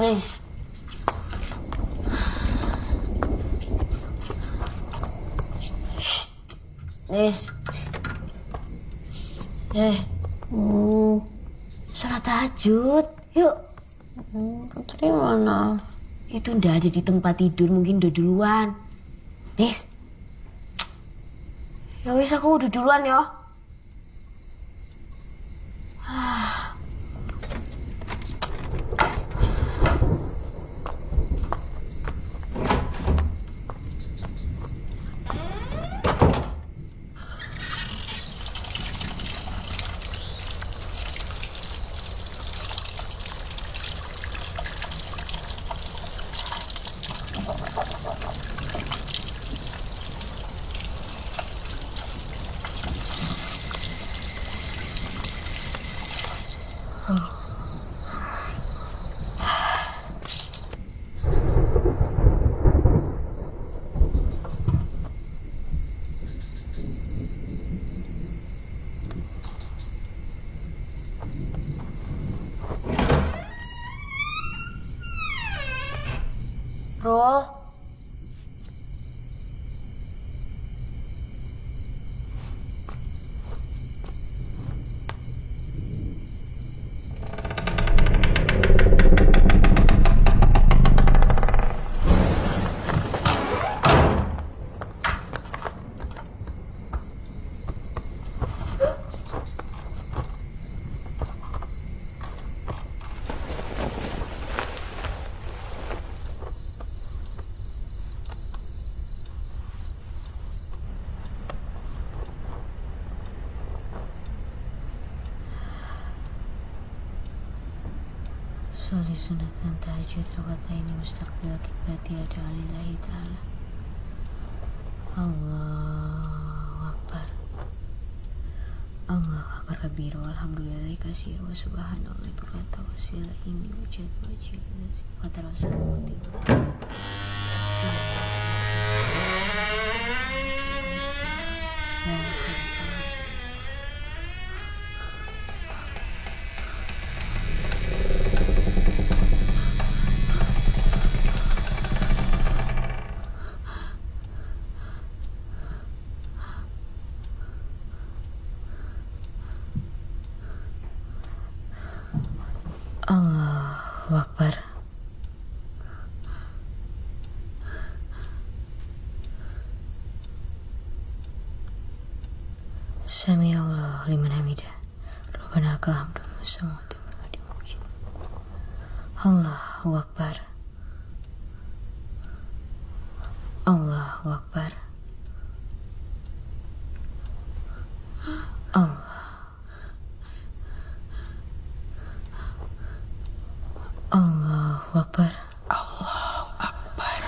Nis. Nis. Sholat tahajud. Yuk. Putri mana? Itu ndak ada di tempat tidur, mungkin udah duluan. Nis. Ya wis, aku udah duluan ya. Bro. Sholli sunatan tahajud rakaataini mustaqbil qiblat tiada lillahi ta'ala. Allahu Akbar. Allahu Akbar kabir walhamdulillahi katsir wa subhanallahi bukratan wa asila inni wajhatu wajhi lillahi wa ta'ala samawati wal ardi. Allahu Akbar. Sami Allah liman hamidah. Rabbana lakal hamdu samawati wal ardi wa majid. Allahu Akbar. Allahu Akbar. Allah. Allahu Akbar. Allahu Akbar.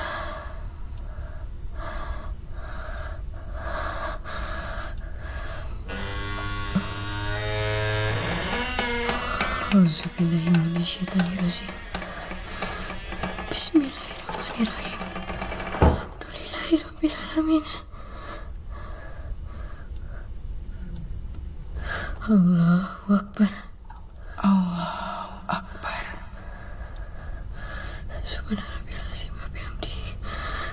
Auzubillahi minasyaitonirrajim. Bismillahirrahmanirrahim. Alhamdulillahirabbil alamin. Allahu Akbar. Allahu Akbar. Subhanarabbil azim wa bihamdihi.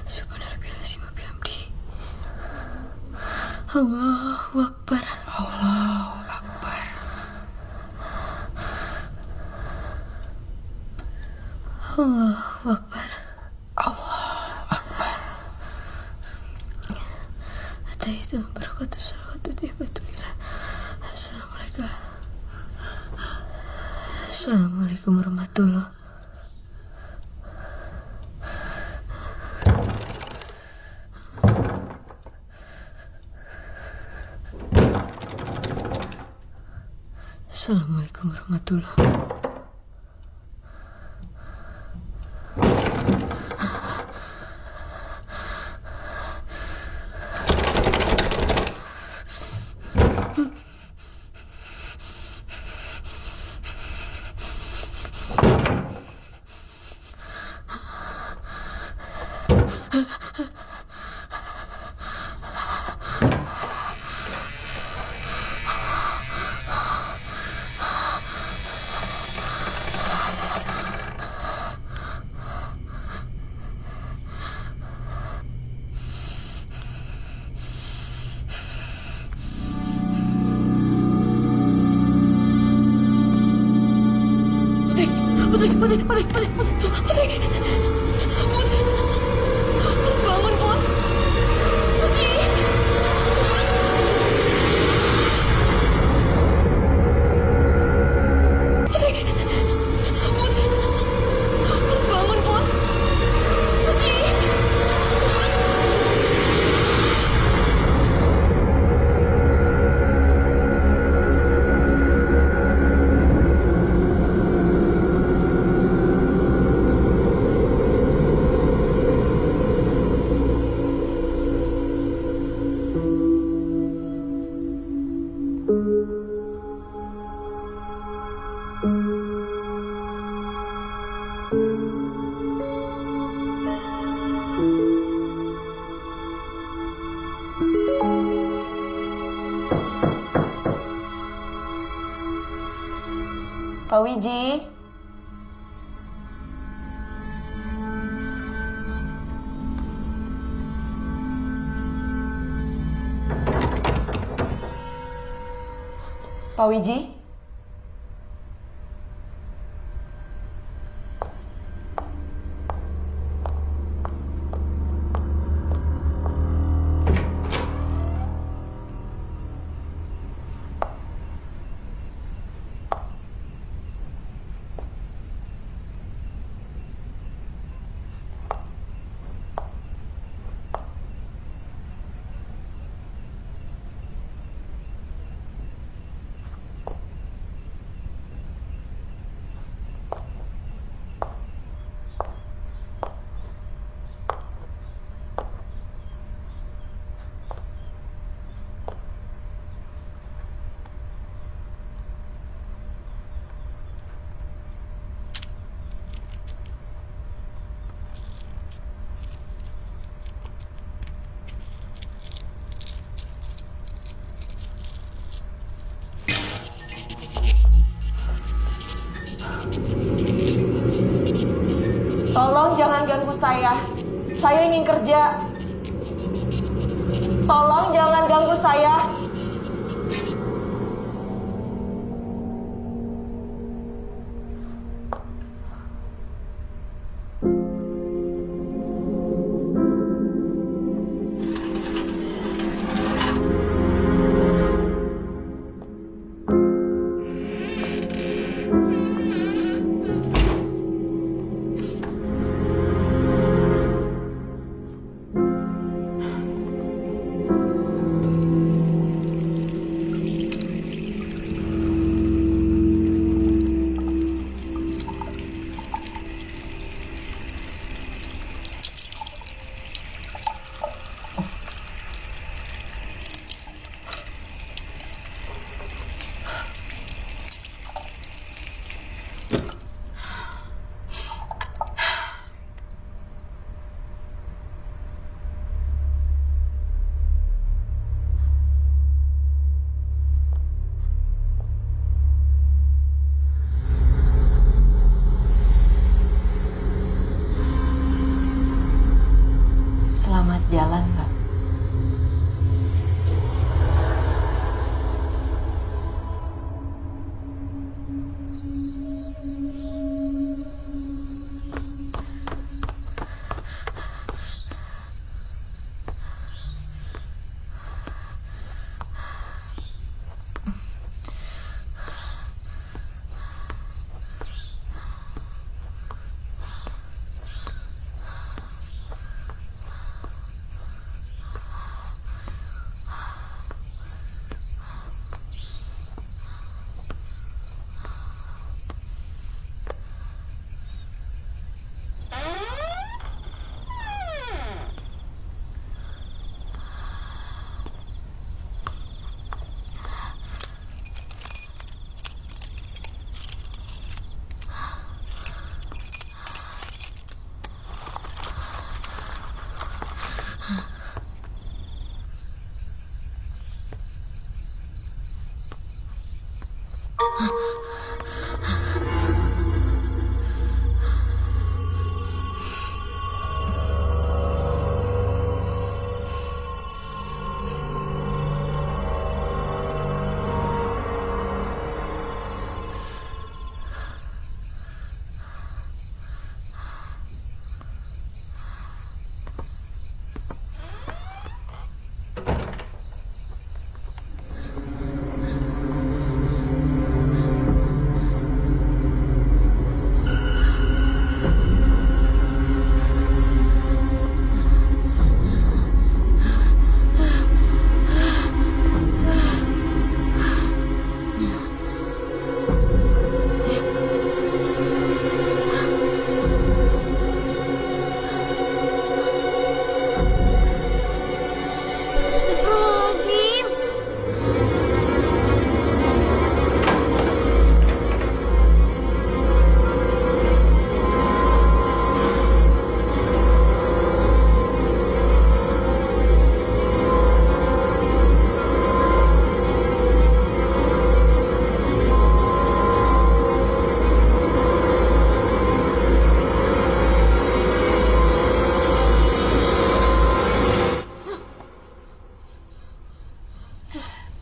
Subhanarabbil azim wa bihamdihi. Allahu Akbar. Allahu Akbar. Allahu Akbar. Allahu Akbar. Ataitu barakatuh salawatu tibatulillah. Assalamualaikum. Assalamualaikum warahmatullahi. Assalamualaikum warahmatullahi. Bangun, Put. Putri. Bangun, Put. Putri. Pak Wiji. Pak Wiji. Tolong jangan ganggu saya. Saya ingin kerja. Tolong jangan ganggu saya.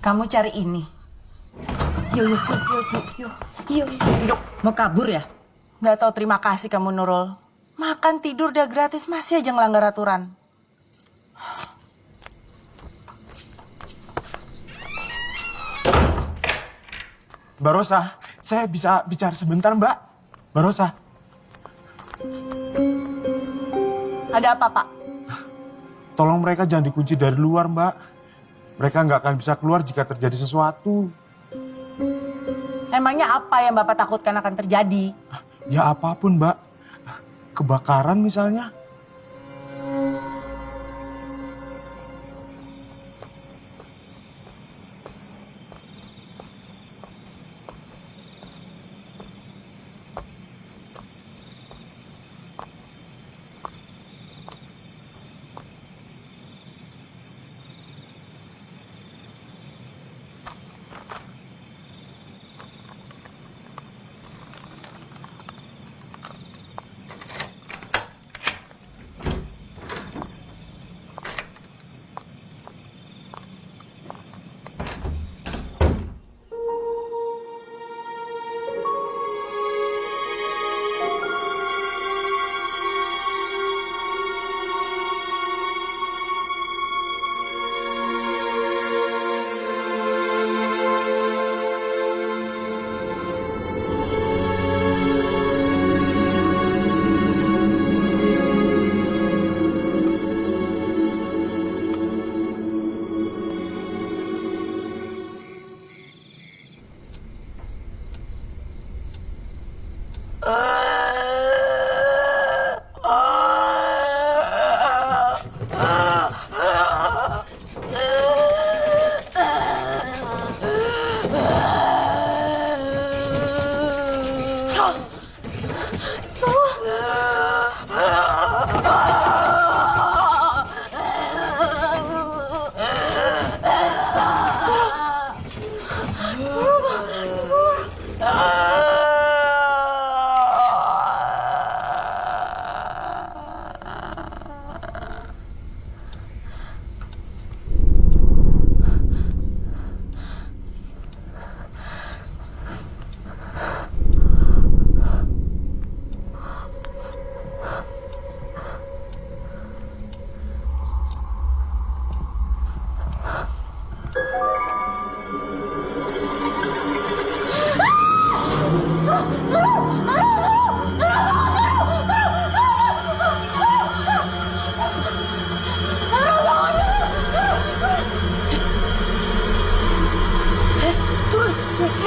Kamu cari ini. Yuk. Mau kabur ya? Nggak tahu terima kasih kamu, Nurul. Makan tidur udah gratis, masih aja ngelanggar aturan. Mbak Rosa, saya bisa bicara sebentar, Mbak? Mbak Rosa. Ada apa, Pak? Tolong mereka jangan dikunci dari luar, Mbak. Mereka nggak akan bisa keluar jika terjadi sesuatu. Emangnya apa yang Bapak takutkan akan terjadi? Ya apapun, Mbak. Kebakaran misalnya.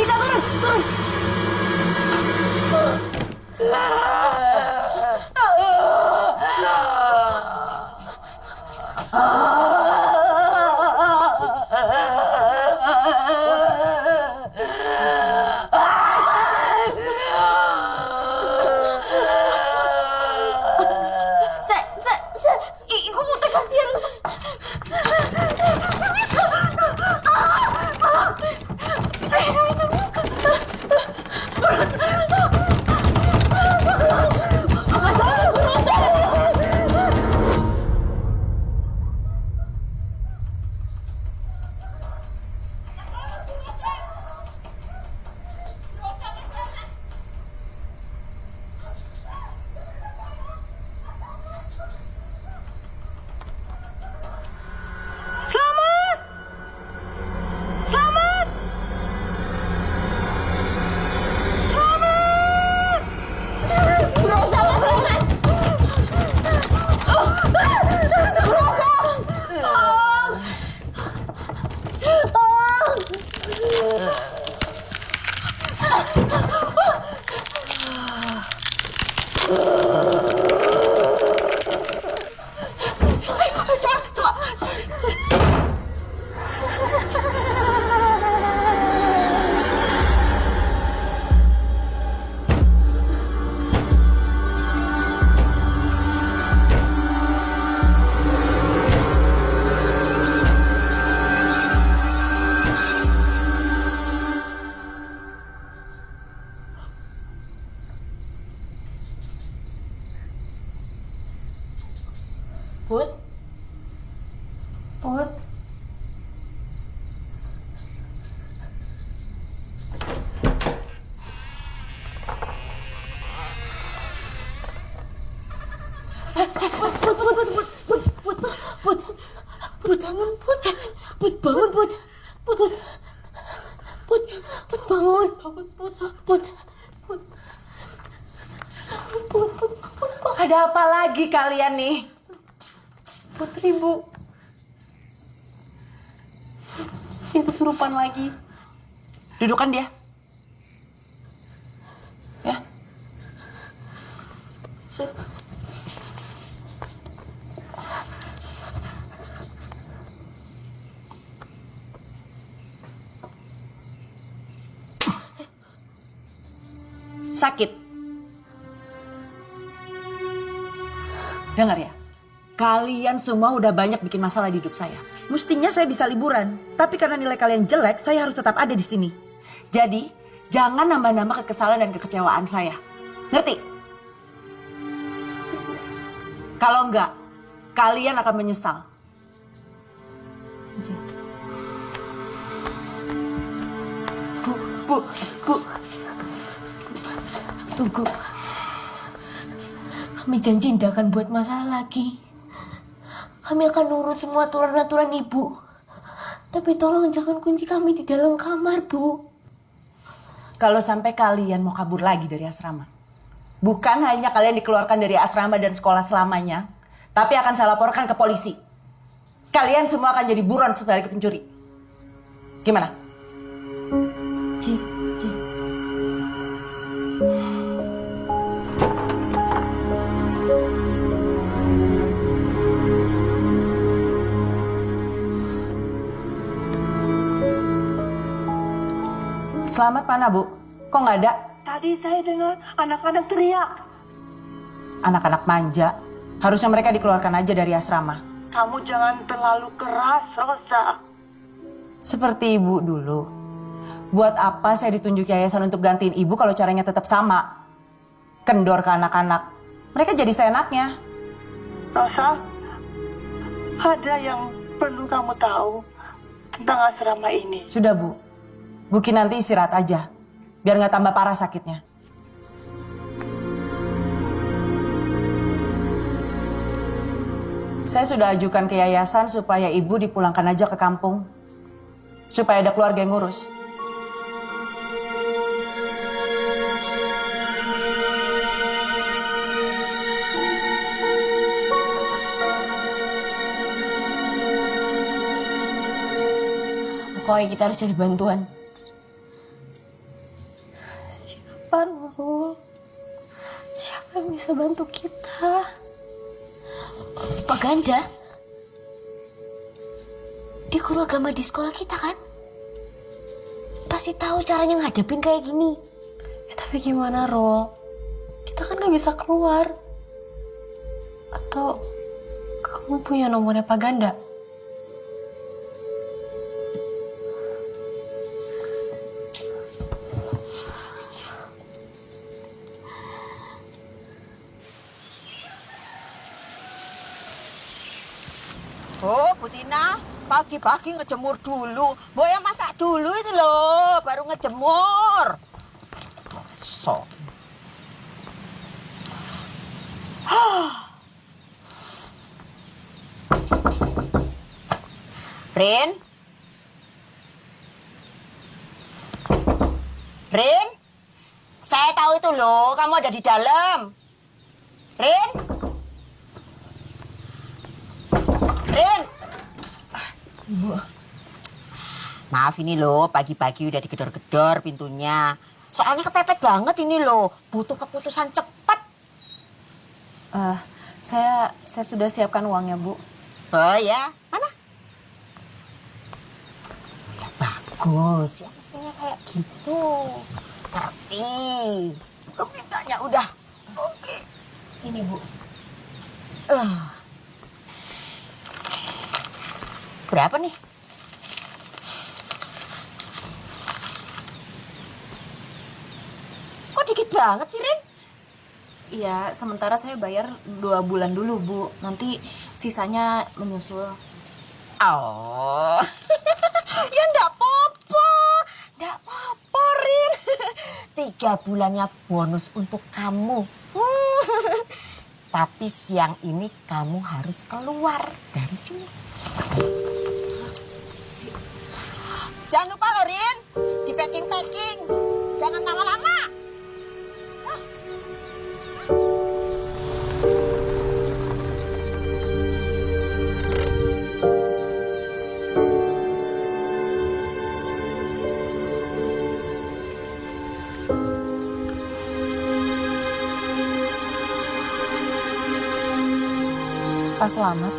Nisa, turun! Iku motivasi harus. Put bangun. Put. Ada apa lagi kalian nih? Putri, Bu. Ini kesurupan lagi. Dudukan dia. Ya. Sakit. Dengar ya, kalian semua udah banyak bikin masalah di hidup saya. Mestinya saya bisa liburan, tapi karena nilai kalian jelek, saya harus tetap ada di sini. Jadi, jangan nambah-nambah kekesalan dan kekecewaan saya. Ngerti? Kalau enggak, kalian akan menyesal. Bu. Tunggu. Kami janji tidak akan buat masalah lagi. Kami akan nurut semua aturan-aturan ibu. Tapi tolong jangan kunci kami di dalam kamar, Bu. Kalau sampai kalian mau kabur lagi dari asrama, bukan hanya kalian dikeluarkan dari asrama dan sekolah selamanya, tapi akan saya laporkan ke polisi. Kalian semua akan jadi buron sebagai pencuri. Gimana? Ji. Selamat mana, Bu? Kok nggak ada? Tadi saya dengar anak-anak teriak. Anak-anak manja. Harusnya mereka dikeluarkan aja dari asrama. Kamu jangan terlalu keras, Rosa. Seperti ibu dulu. Buat apa saya ditunjuk yayasan untuk gantiin ibu kalau caranya tetap sama? Kendor ke anak-anak. Mereka jadi seenaknya. Rosa, ada yang perlu kamu tahu tentang asrama ini. Sudah, Bu. Buki nanti istirahat aja. Biar nggak tambah parah sakitnya. Saya sudah ajukan ke yayasan supaya ibu dipulangkan aja ke kampung. Supaya ada keluarga yang ngurus. Pokoknya kita harus cari bantuan. Siapa, Nurul? Siapa yang bisa bantu kita? Pak Ganda. Dia guru agama di sekolah kita kan? Pasti tahu caranya ngadepin kayak gini. Ya tapi gimana, Rul? Kita kan gak bisa keluar. Atau kamu punya nomornya Pak Ganda? Oh, Bu Tina, pagi-pagi ngejemur dulu. Mbok yang masak dulu itu loh, baru ngejemur. So. Rin? Rin? Saya tahu itu loh, kamu ada di dalam. Rin? Rin? Ibu. Maaf ini loh, pagi-pagi udah digedor-gedor pintunya. Soalnya kepepet banget ini loh, butuh keputusan cepat. Saya sudah siapkan uangnya, Bu. Oh ya, mana? Ya bagus, ya mestinya kayak gitu. Ngerti. Belum mintanya udah. Oke. Ini, Bu. Berapa nih? Kok dikit banget sih, Rin? Iya, sementara saya bayar 2 bulan dulu, Bu. Nanti sisanya menyusul. Oh, ya ndak apa-apa. Ndak apa-apa, Rin. 3 bulannya bonus untuk kamu. Tapi siang ini kamu harus keluar dari sini. Jangan lupa loh, Rin. Dipet packing. Jangan lama-lama. Pak Selamat.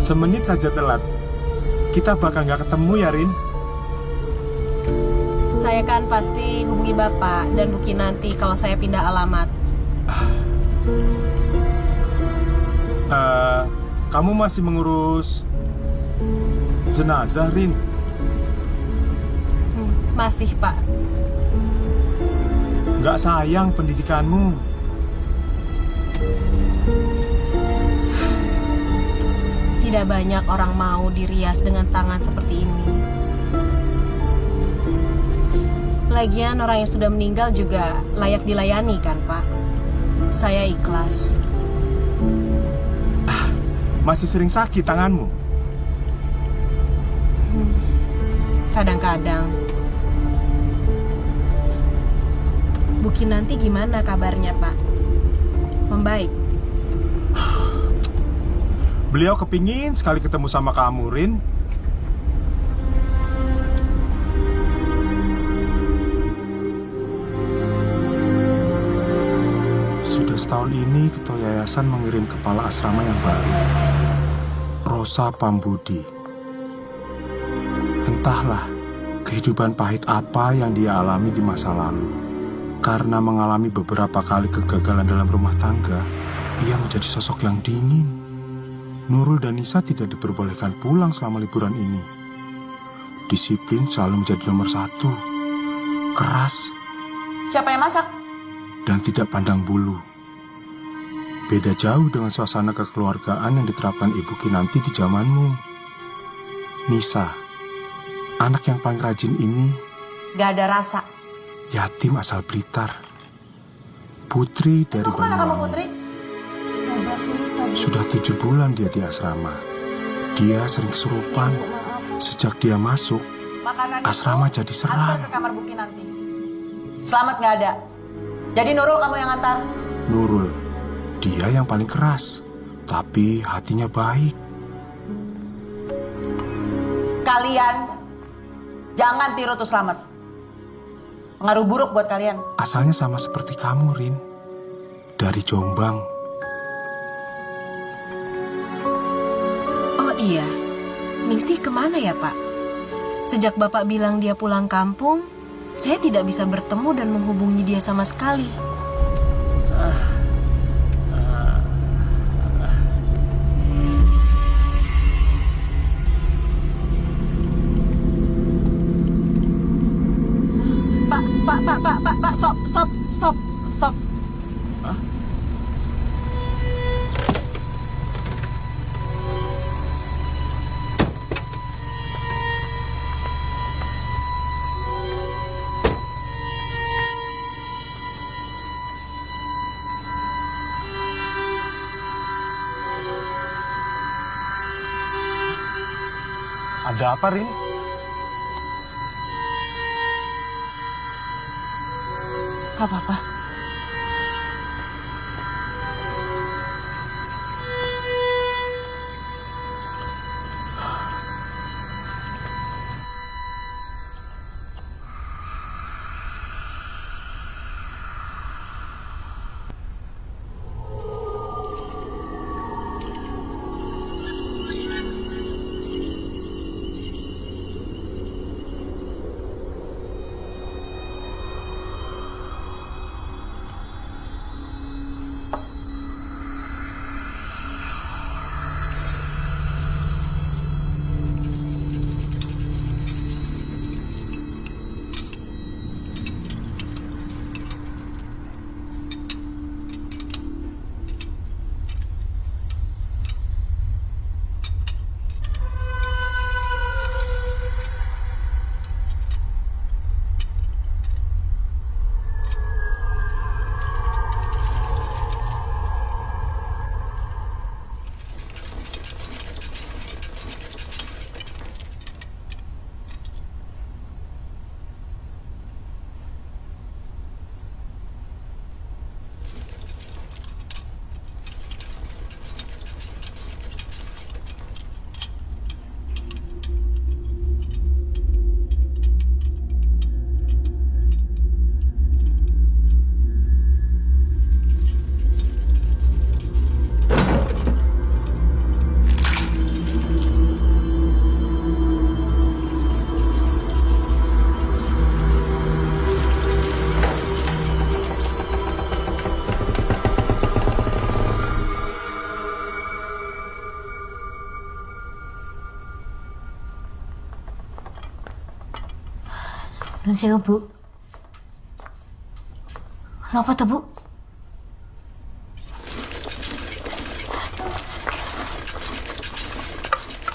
Semenit saja telat. Kita bakal nggak ketemu ya, Rin? Saya kan pasti hubungi Bapak dan Bu Kinanti kalau saya pindah alamat. Kamu masih mengurus jenazah, Rin? Masih, Pak. Nggak sayang pendidikanmu? Tidak banyak orang mau dirias dengan tangan seperti ini. Lagian orang yang sudah meninggal juga layak dilayani kan, Pak? Saya ikhlas. Masih sering sakit tanganmu? Kadang-kadang. Bu Kinanti gimana kabarnya, Pak? Membaik? Beliau kepingin sekali ketemu sama kamu, Rin. Sudah setahun ini Ketua Yayasan mengirim kepala asrama yang baru, Rosa Pambudi. Entahlah kehidupan pahit apa yang dia alami di masa lalu. Karena mengalami beberapa kali kegagalan dalam rumah tangga, ia menjadi sosok yang dingin. Nurul dan Nisa tidak diperbolehkan pulang selama liburan ini. Disiplin selalu menjadi nomor satu. Keras Siapa yang masak? dan tidak pandang bulu. Beda jauh dengan suasana kekeluargaan yang diterapkan Ibu Kinanti di zamanmu. Nisa, anak yang paling rajin ini, Gak ada rasa. yatim asal Blitar. Putri dari Mana kamu, Banyuwangi. Putri? Sudah 7 bulan dia di asrama. Dia sering kesurupan. Sejak dia masuk, Makanan asrama itu jadi seram. antar ke kamar Bu Kinanti. Selamat gak ada. Jadi Nurul kamu yang antar. Nurul, dia yang paling keras, tapi hatinya baik. Kalian jangan tiru tuh Selamat. Pengaruh buruk buat kalian. Asalnya sama seperti kamu, Rin. Dari Jombang. Oh iya, Ningsih kemana ya, Pak? Sejak Bapak bilang dia pulang kampung, saya tidak bisa bertemu dan menghubungi dia sama sekali. Pak, stop. Ada apa, Rin? Gak apa-apa. Nun sewu, Bu. Kenapa tuh, Bu?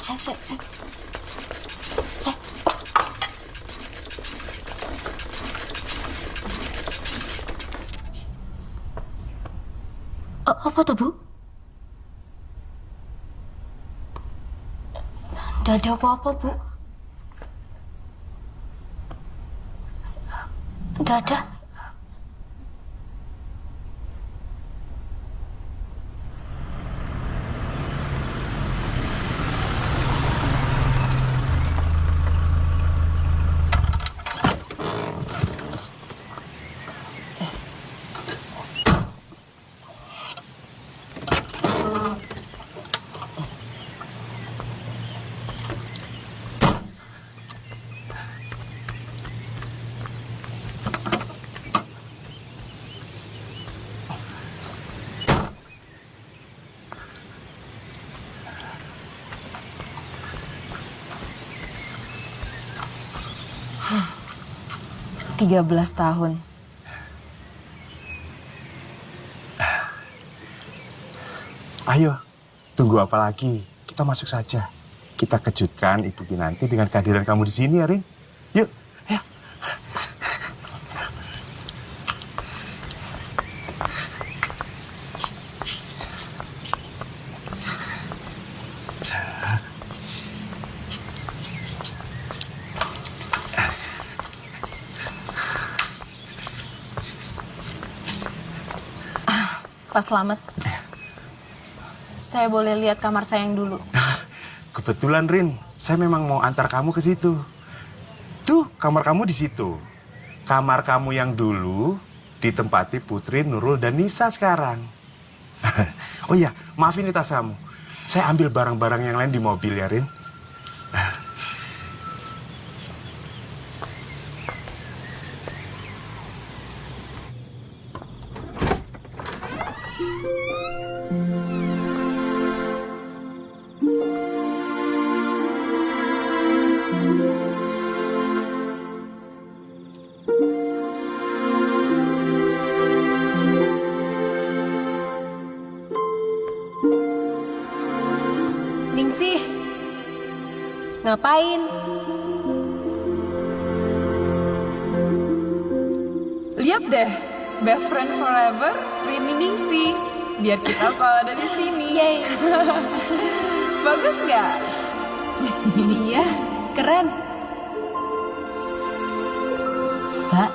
Sek. Apa tuh, Bu? Nggak ada apa-apa, Bu. Nggak ada. Tiga 13 tahun. Ayo, tunggu apa lagi? Kita masuk saja. Kita kejutkan Ibu Kinanti dengan kehadiran kamu di sini, ya, Rin. Yuk, ayo. Pak Slamet, saya boleh lihat kamar saya yang dulu? Kebetulan, Rin, saya memang mau antar kamu ke situ. Tuh, kamar kamu di situ. Kamar kamu yang dulu ditempati Putri, Nurul, dan Nisa sekarang. Oh iya, maafin ini tas kamu. Saya ambil barang-barang yang lain di mobil ya, Rin. Ningsih, ngapain? Lihat deh, best friend forever, Rini Ningsih. Biar kita selalu ada di sini. Yeay. Bagus nggak? Iya, keren. Mbak.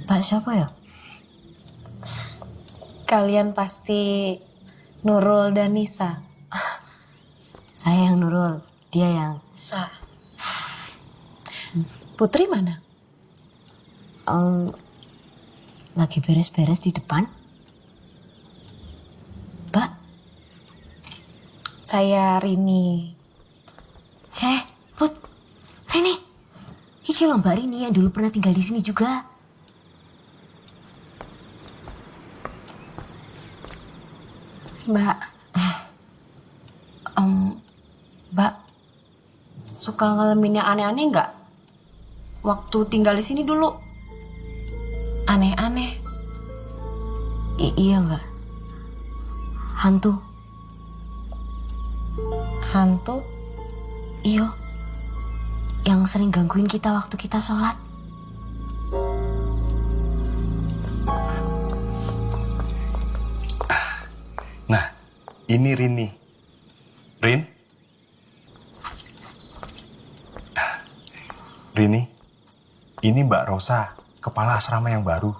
Mbak siapa ya? Kalian pasti Nurul dan Nisa. Saya yang Nurul, dia yang... Putri mana? Lagi beres-beres di depan. Mbak, Saya Rini. Put, Rini. Iki loh Mbak Rini yang dulu pernah tinggal di sini juga. Mbak, Mbak, suka ngalamin yang aneh-aneh nggak? Waktu tinggal di sini dulu, aneh-aneh. Iya Mbak. Hantu. Hantu? Iya. Yang sering gangguin kita waktu kita sholat. Nah, ini Rini. Rin? Rini, ini Mbak Rosa, kepala asrama yang baru.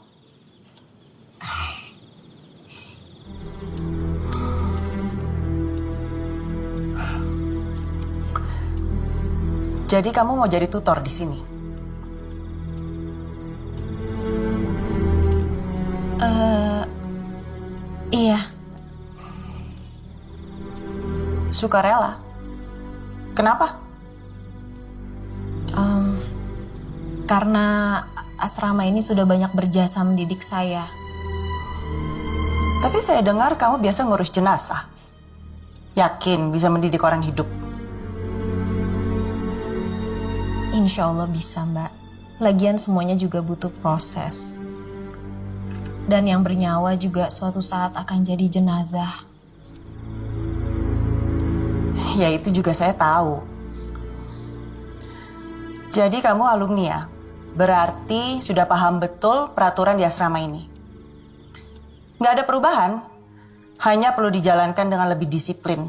Jadi kamu mau jadi tutor di sini? Iya. Sukarela. Kenapa? Karena asrama ini sudah banyak berjasa mendidik saya. Tapi saya dengar kamu biasa ngurus jenazah. Yakin bisa mendidik orang hidup? Insya Allah bisa, Mbak. Lagian semuanya juga butuh proses. Dan yang bernyawa juga suatu saat akan jadi jenazah. Ya itu juga saya tahu. Jadi kamu alumni ya? Berarti sudah paham betul peraturan di asrama ini. Nggak ada perubahan, hanya perlu dijalankan dengan lebih disiplin.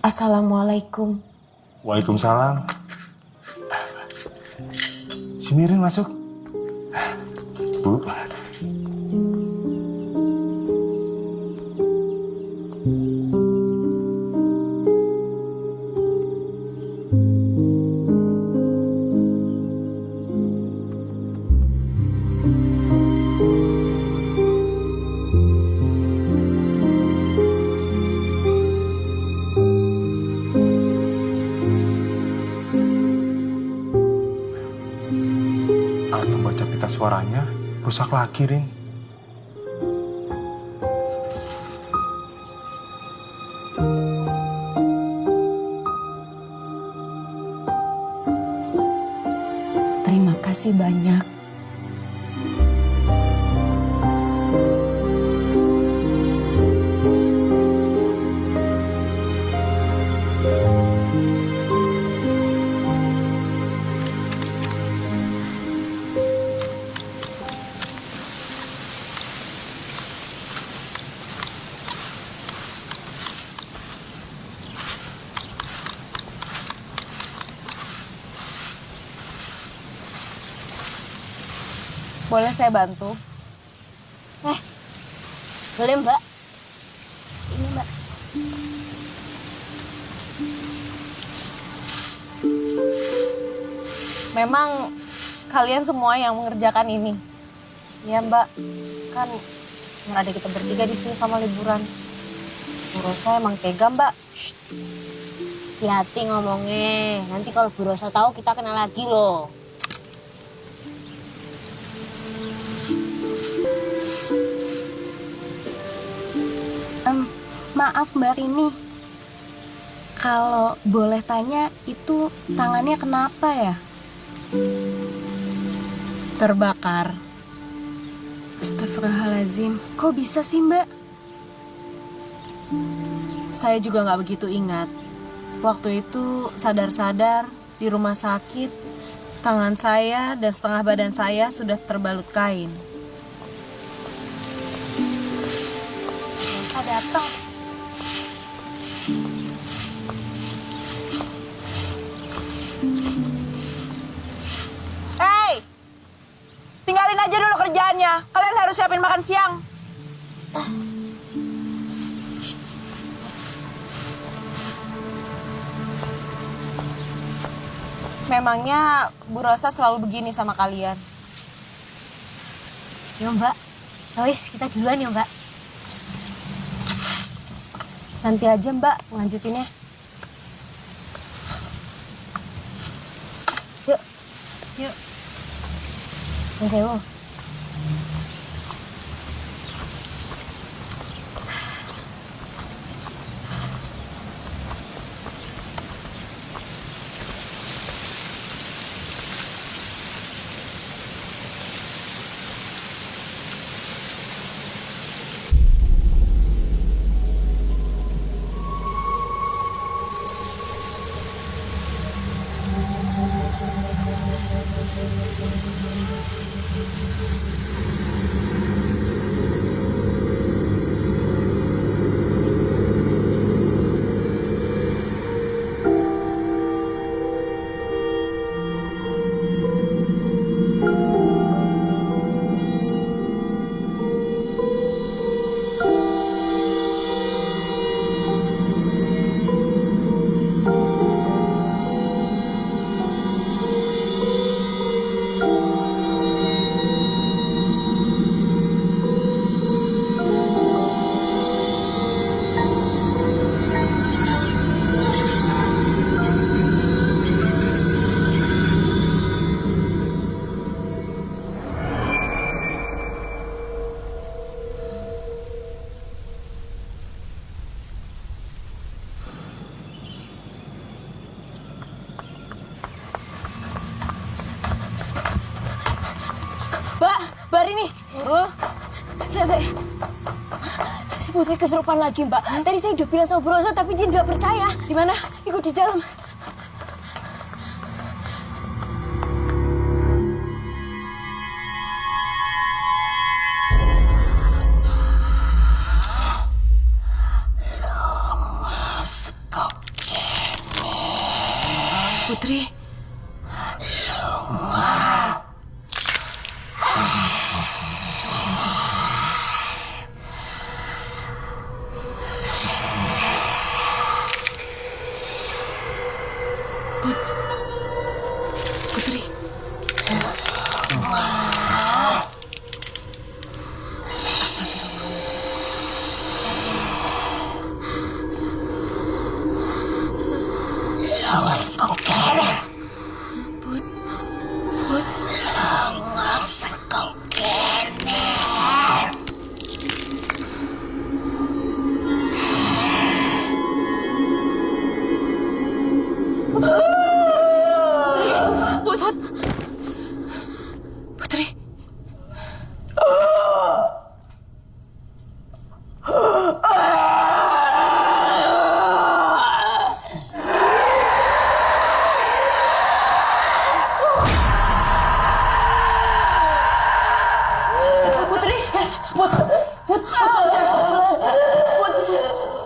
Assalamualaikum. Waalaikumsalam. Sini Rin, masuk. Bu. Alat membaca pita suaranya rusak lagi, Rin. Terima kasih banyak. Boleh saya bantu? Boleh Mbak? Ini Mbak. Memang kalian semua yang mengerjakan ini. Iya Mbak, kan cuma ada kita bertiga di sini sama liburan. Bu Rosa emang tega Mbak. Hati-hati ngomongnya. Nanti kalau Bu Rosa tahu kita kena lagi loh. Maaf Mbak Rini, Kalau boleh tanya, itu tangannya kenapa ya? Terbakar. Astagfirullahaladzim, kok bisa sih Mbak? Saya juga nggak begitu ingat. Waktu itu sadar-sadar di rumah sakit, tangan saya dan setengah badan saya sudah terbalut kain. Bisa datang. Hei! Tinggalin aja dulu kerjaannya. Kalian harus siapin makan siang. Memangnya Bu Rosa selalu begini sama kalian? Ya Mbak, Joyce kita duluan ya Mbak. Nanti aja Mbak lanjutinnya. Yuk, Yuk. Mas Ewo. Mbak Rini, Nurul, saya. Si Putri kesurupan lagi Mbak. Tadi saya udah bilang sama Bu Rosa tapi dia nggak percaya. Di mana? Ikut di dalam. Putri. Putri. Astagfirullahaladzim. Putri.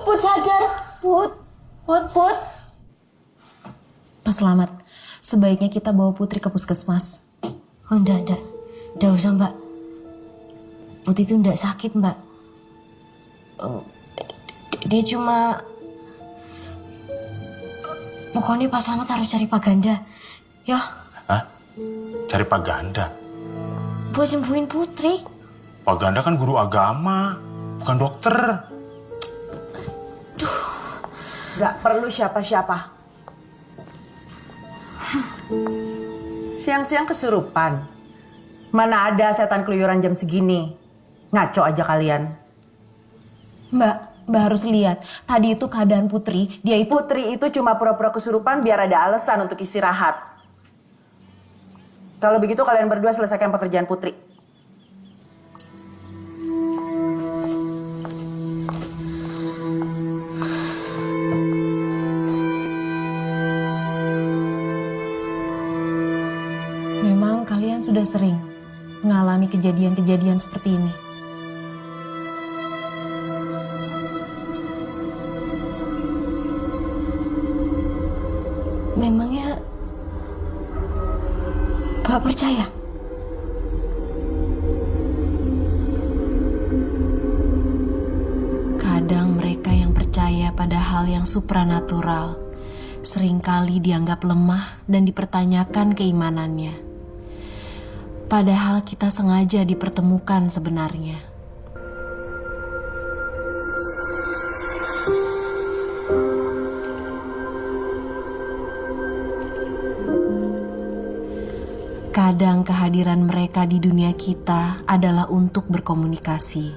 Put sadar. Put. Mas Selamat, sebaiknya kita bawa Putri ke puskesmas. Oh enggak usah Mbak. Putri itu enggak sakit Mbak. Dia cuma... Pokoknya Pak Selamat harus cari Pak Ganda. Ya. Hah? Cari Pak Ganda? Buat sembuhin Putri. Pak Ganda kan guru agama, bukan dokter. Gak perlu siapa-siapa. Siang-siang kesurupan. Mana ada setan keluyuran jam segini. Ngaco aja kalian. Mbak, Mbak harus lihat, tadi itu keadaan Putri, dia itu... Putri itu cuma pura-pura kesurupan biar ada alasan untuk istirahat. Kalau begitu kalian berdua selesaikan pekerjaan Putri. Memang kalian sudah sering mengalami kejadian-kejadian seperti ini. Memangnya Mbak percaya? Kadang mereka yang percaya pada hal yang supranatural seringkali dianggap lemah dan dipertanyakan keimanannya. Padahal kita sengaja dipertemukan sebenarnya. Kadang kehadiran mereka di dunia kita adalah untuk berkomunikasi,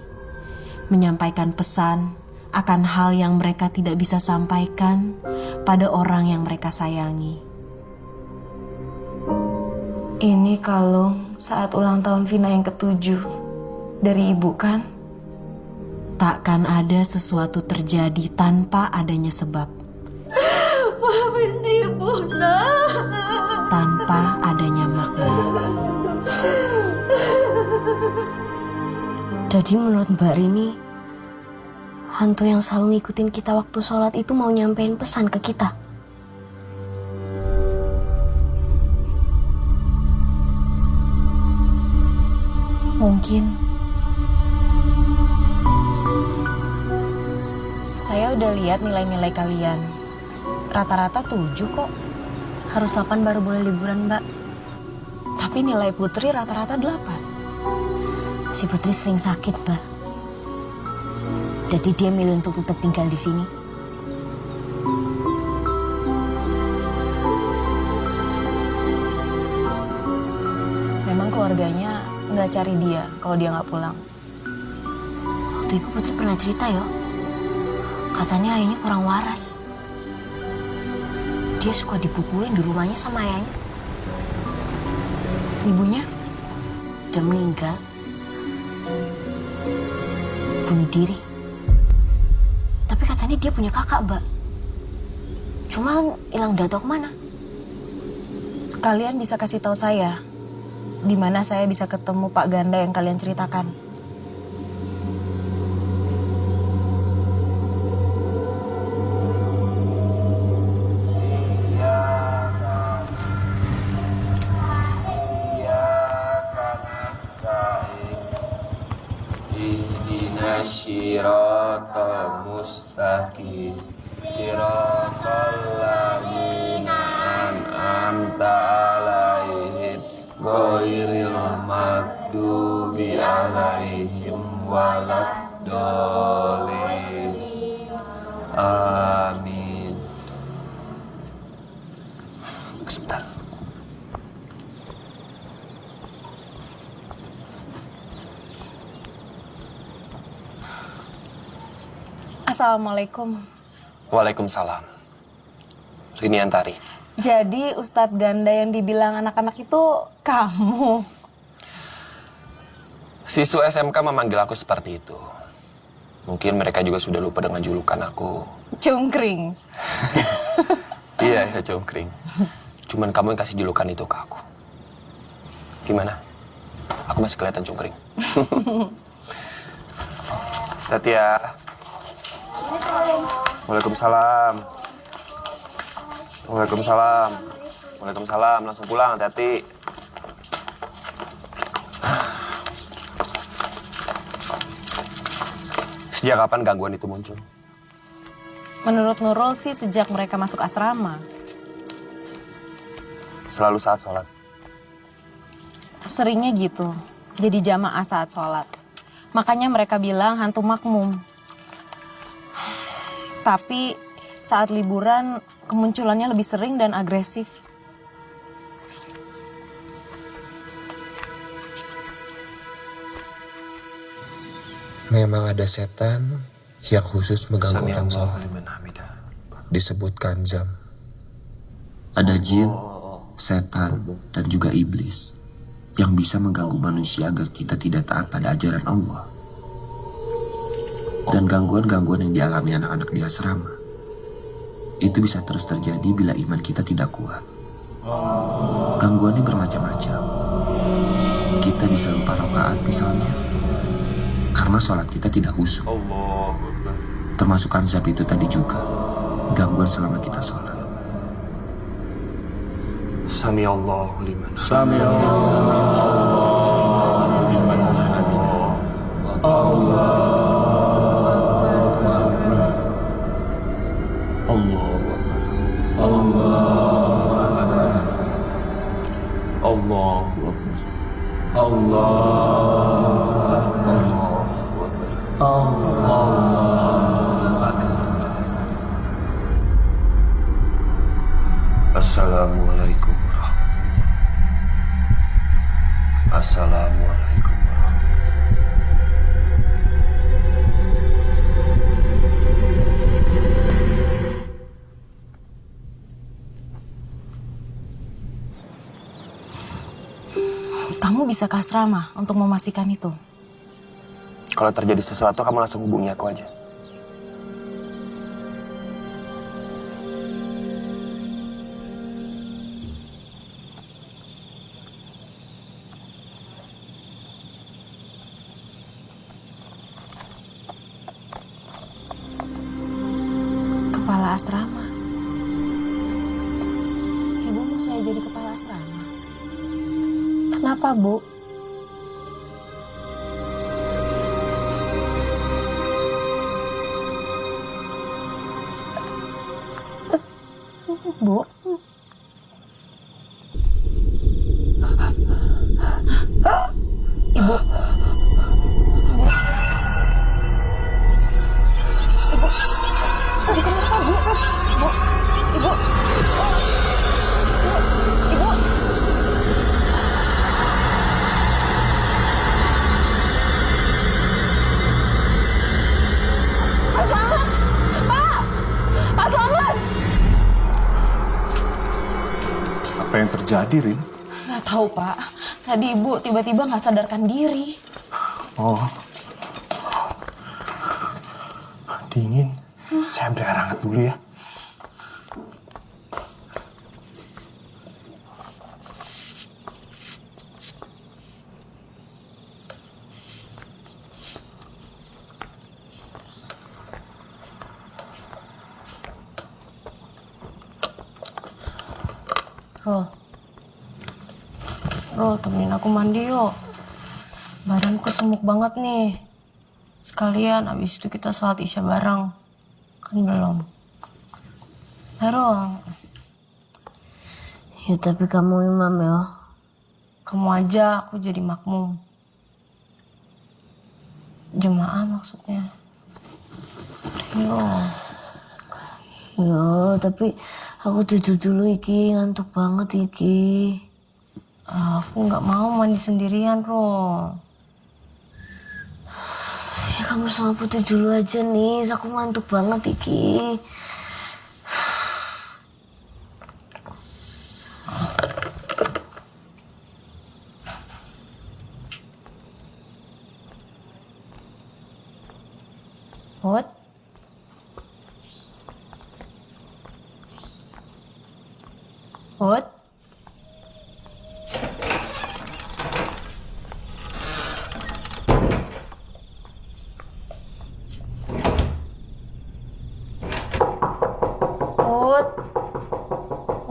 menyampaikan pesan akan hal yang mereka tidak bisa sampaikan pada orang yang mereka sayangi. Ini kalung saat ulang tahun Vina yang ke-7 dari ibu kan? Takkan ada sesuatu terjadi tanpa adanya sebab. Maafin ibu, nak. Tanpa adanya makna. Jadi menurut Mbak Rini, hantu yang selalu ngikutin kita waktu sholat itu mau nyampein pesan ke kita. Mungkin. Saya udah lihat nilai-nilai kalian. Rata-rata 7 kok. Harus 8 baru boleh liburan, Mbak. Tapi nilai Putri rata-rata 8. Si Putri sering sakit, Mbak. Jadi dia milih untuk tetap tinggal di sini. Memang keluarganya nggak cari dia kalau dia nggak pulang. Waktu itu Putri pernah cerita ya. Katanya ayahnya kurang waras. Dia suka dipukulin di rumahnya sama ayahnya. Ibunya udah meninggal. Bunuh diri. Tapi katanya dia punya kakak, Mbak. Cuma hilang udah tahu kemana. Kalian bisa kasih tahu saya di mana saya bisa ketemu Pak Ganda yang kalian ceritakan. Syiratal mustaqim Syiratal ladzina an'amta alaihim ghairil maghdubi alaihim waladdallin. Amin. Sebentar. Assalamualaikum. Waalaikumsalam. Rini Antari. Jadi Ustadz Ganda yang dibilang anak-anak itu kamu? Siswa SMK memanggil aku seperti itu. Mungkin mereka juga sudah lupa dengan julukan aku. Cungkring. Iya, cungkring. Cuman kamu yang kasih julukan itu ke aku. Gimana? Aku masih kelihatan cungkring. Hati ya. Waalaikumsalam. Waalaikumsalam. Waalaikumsalam. Langsung pulang, hati-hati. Sejak kapan gangguan itu muncul? Menurut Nurul sih sejak mereka masuk asrama. Selalu saat sholat. Seringnya gitu. Jadi jamaah saat sholat. Makanya mereka bilang hantu makmum. Tapi saat liburan kemunculannya lebih sering dan agresif. Memang ada setan yang khusus mengganggu orang sholat. Disebutkan zam. Ada jin, setan, dan juga iblis yang bisa mengganggu manusia agar kita tidak taat pada ajaran Allah. Dan gangguan-gangguan yang dialami anak-anak di asrama itu bisa terus terjadi bila iman kita tidak kuat. Gangguannya bermacam-macam. Kita bisa lupa rakaat misalnya, karena sholat kita tidak khusyuk. Termasuk ansab itu tadi juga, gangguan selama kita sholat. Sami Allahu liman. Sami Allahu liman hamidah. Assalamualaikum warahmatullahi. Assalamualaikum warahmatullahi. Kamu bisa ke asrama untuk memastikan itu. Kalau terjadi sesuatu, kamu langsung hubungi aku aja. Kepala asrama. Ibu mau saya jadi kepala asrama. Kenapa, Bu? Bu? Ibu? Apa yang terjadi, Rin? Nggak tahu, Pak. Tadi Ibu tiba-tiba nggak sadarkan diri. Oh. Dingin. Saya ambil air hangat dulu ya. Bro, temenin aku mandi yuk. Badanku semuk banget nih. Sekalian abis itu kita sholat isya bareng. Kan belum. Ayo. Ya tapi kamu imam ya. Kamu aja, aku jadi makmum. Jemaah maksudnya. Ayo. Ya, tapi aku tidur dulu Iki, ngantuk banget Iki. Aku nggak mau mandi sendirian, Ro. Ya kamu sama Putih dulu aja nih, aku ngantuk banget Iki. Put? Put?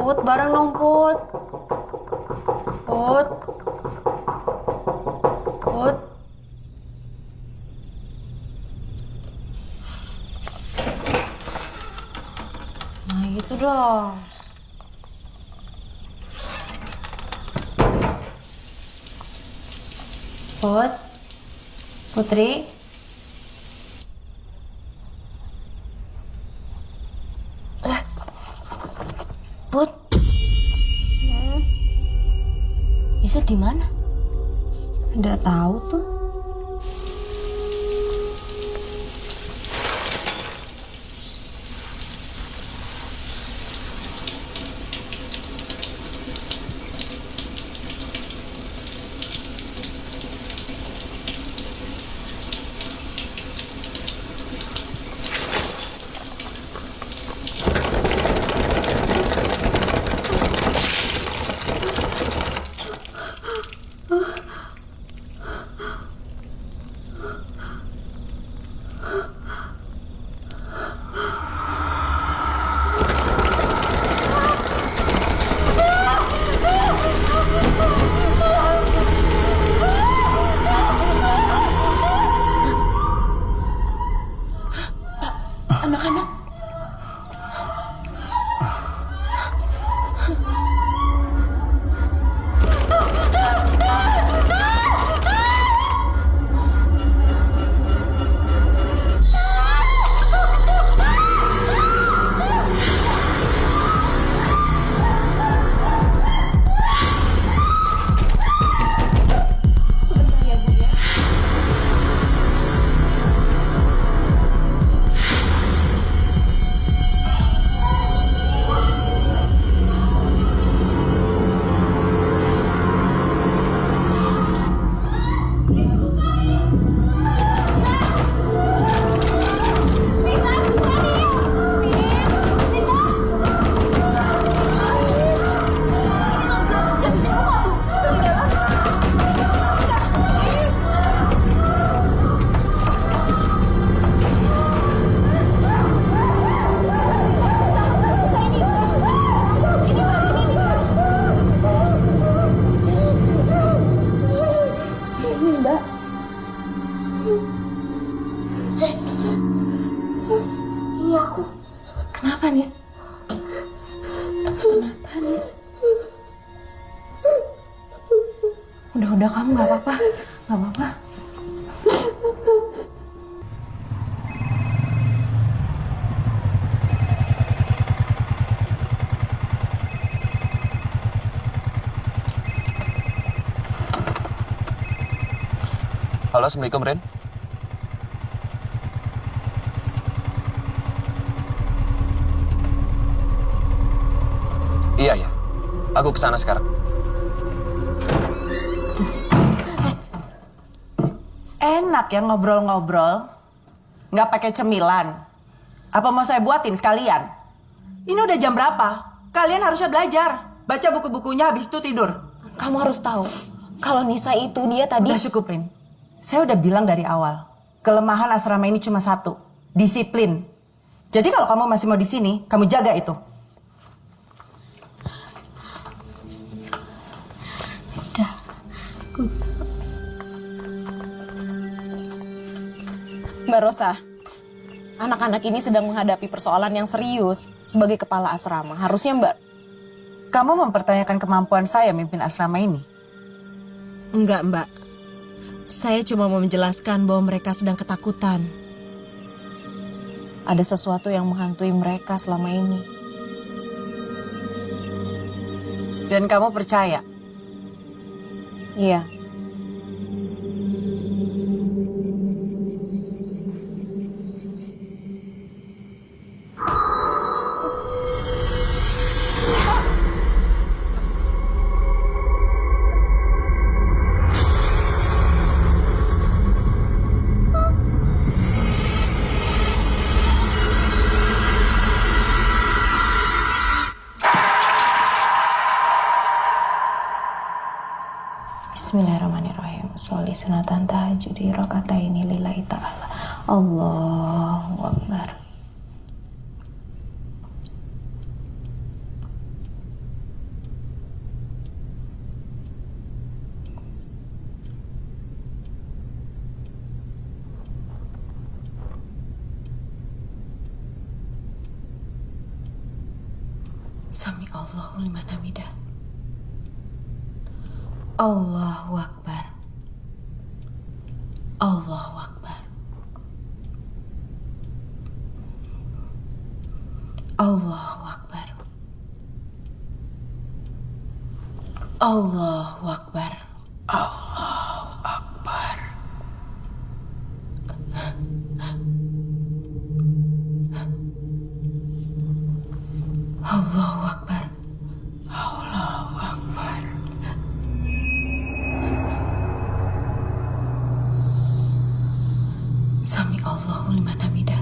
Put, bareng dong, Put. Put. Put. Nah, gitu dong. Put. Putri. Put. Isa di mana? Nggak tahu tuh. Udah kamu nggak apa-apa, nggak apa-apa. Halo, Assalamualaikum, Ren. Iya, ya. Aku kesana sekarang. Enak ya ngobrol-ngobrol. Nggak pakai cemilan. Apa mau saya buatin sekalian? Ini udah jam berapa? Kalian harusnya belajar. Baca buku-bukunya habis itu tidur. Kamu harus tahu, kalau Nisa itu dia tadi... Udah cukup, Rin. Saya udah bilang dari awal. Kelemahan asrama ini cuma satu. Disiplin. Jadi kalau kamu masih mau di sini, kamu jaga itu. Mbak Rosa, anak-anak ini sedang menghadapi persoalan yang serius sebagai kepala asrama. Harusnya Mbak... Kamu mempertanyakan kemampuan saya mimpin asrama ini? Enggak, Mbak. Saya cuma mau menjelaskan bahwa mereka sedang ketakutan. Ada sesuatu yang menghantui mereka selama ini. Dan kamu percaya? Iya. Bismillahirrahmanirrahim. Sholli sunatan tahajudi rakataini lillahi ta'ala. Allahu Akbar. Sami Allahu liman hamidah. Allahu Akbar. Allahu Akbar. Allahu Akbar. Allahu Akbar. Allahu Akbar. Allahu Akbar. Allahu Akbar. Sami Allahu liman hamidah.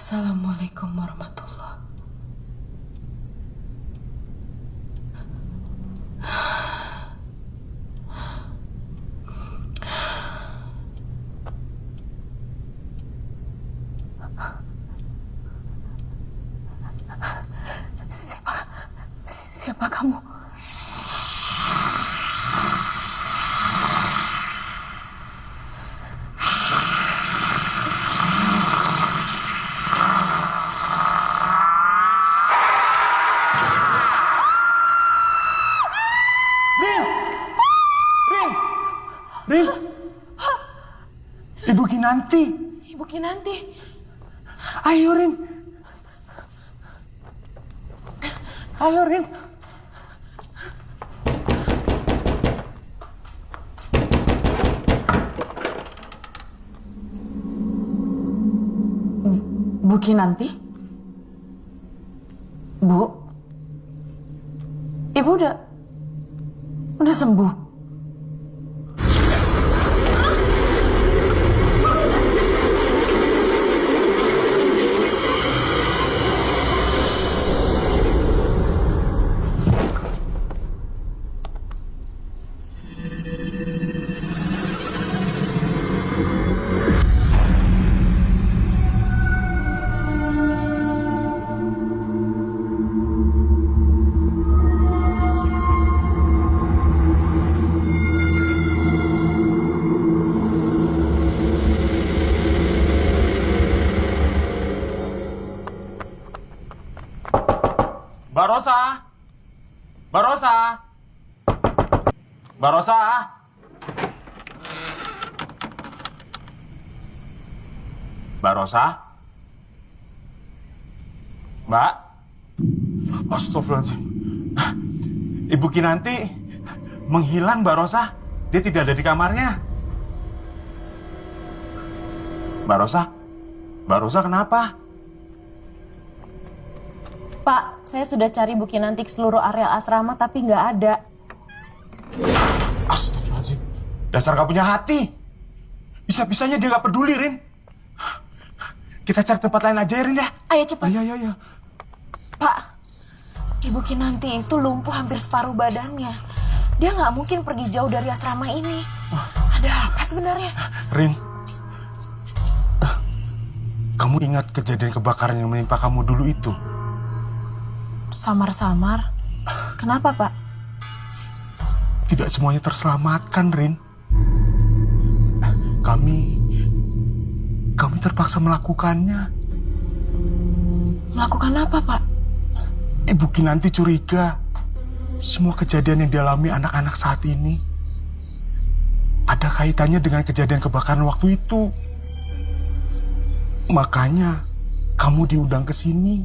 Assalamualaikum warahmatullahi. Siapa kamu? Rin! Ibu Kinanti! Ibu Kinanti. Ayo, Rin! Ayo, Rin! Bu Kinanti? Bu, Ibu udah sembuh. Mbak Rosa! Mbak Rosa! Mbak Rosa! Mbak Rosa? Mbak? Astagfirullahaladzim. Ibu Kinanti menghilang, Mbak Rosa. Dia tidak ada di kamarnya. Mbak Rosa? Mbak Rosa kenapa? Pak, saya sudah cari Bu Kinanti ke seluruh area asrama tapi nggak ada. Astagfirullahaladzim. Dasar gak punya hati. Bisa-bisanya dia gak peduli, Rin. Kita cari tempat lain aja ya, Rin, ya. Ayo cepat. Ayo. Pak, Ibu Kinanti itu lumpuh hampir separuh badannya. Dia nggak mungkin pergi jauh dari asrama ini. Ada apa sebenarnya? Rin, kamu ingat kejadian kebakaran yang menimpa kamu dulu itu? Samar-samar. Kenapa, Pak? Tidak semuanya terselamatkan, Rin. Kami terpaksa melakukannya. Melakukan apa, Pak? Ibu Kinanti curiga semua kejadian yang dialami anak-anak saat ini ada kaitannya dengan kejadian kebakaran waktu itu. Makanya kamu diundang ke sini.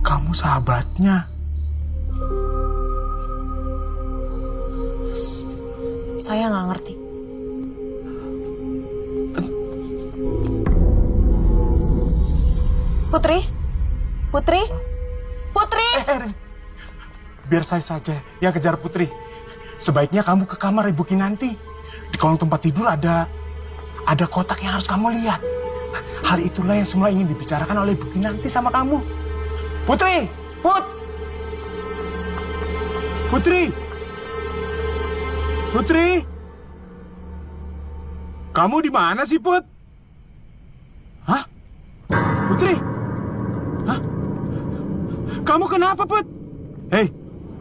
Kamu sahabatnya. Saya nggak ngerti. Putri? Rin, biar saya saja yang kejar Putri. Sebaiknya kamu ke kamar Ibu Kinanti. Di kolong tempat tidur ada kotak yang harus kamu lihat. Hal itulah yang semula ingin dibicarakan oleh Ibu Kinanti sama kamu. Putri! Putri! Kamu di mana sih, Put? Hah? Putri? Hah? Kamu kenapa, Put? Hei,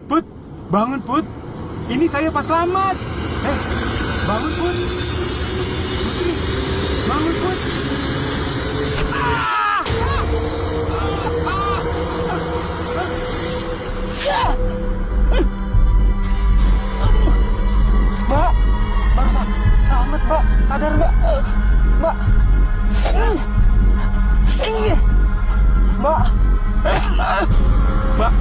Put, bangun, Put. Ini saya Pak Slamet. Hei, bangun, Put. Putri, bangun, Put. Mbak, Mbak Rosa, selamat, Mbak. Sadar, Mbak. Mbak. Mbak. Mbak.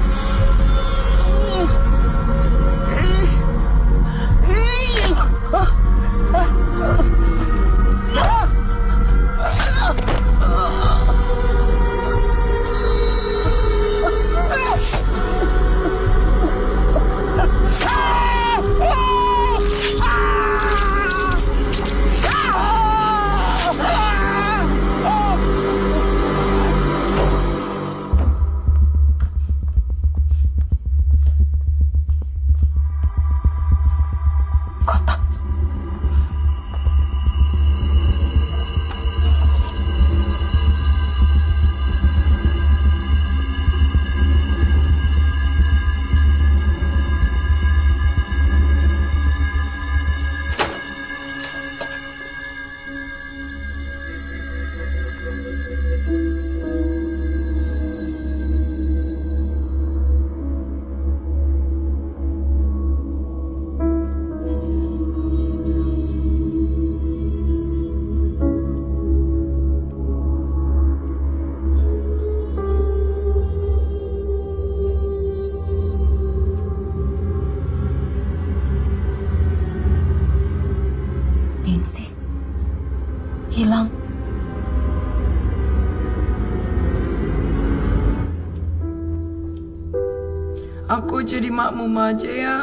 Aku jadi makmum aja ya.